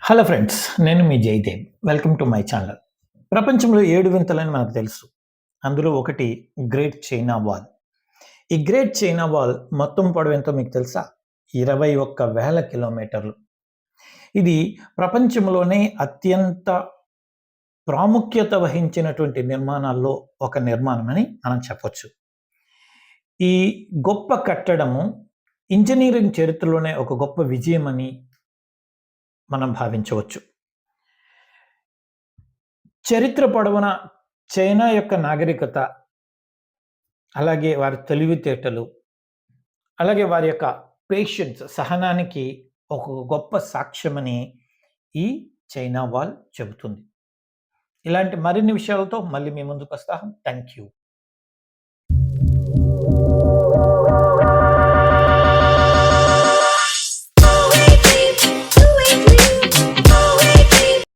Hello friends, నేను మీ Jaidev. Welcome to my channel. ప్రపంచంలో 7 వింతలని మనకు తెలుసు. అందులో ఒకటి గ్రేట్ చైనా వాల్. ఈ గ్రేట్ చైనా వాల్ మొత్తం పొడవు ఎంతో మీకు తెలుసా? 21,000 కిలోమీటర్లు. ఇది ప్రపంచంలోనే అత్యంత ప్రాముఖ్యత వహించినటువంటి నిర్మాణాల్లో ఒక నిర్మాణమని మనం చెప్పొచ్చు. ఈ గొప్ప కట్టడము ఇంజినీరింగ్ చరిత్రలోనే ఒక గొప్ప విజయమని మనం భావించవచ్చు. చరిత్ర పొడవునా చైనా యొక్క నాగరికత, అలాగే వారి తెలివితేటలు, అలాగే వారి యొక్క పేషెన్స్, సహనానికి ఒక గొప్ప సాక్ష్యమని ఈ చైనా వాల్ చెబుతుంది. ఇలాంటి మరిన్ని విషయాలతో మళ్ళీ మీ ముందుకొస్తాం. Thank you.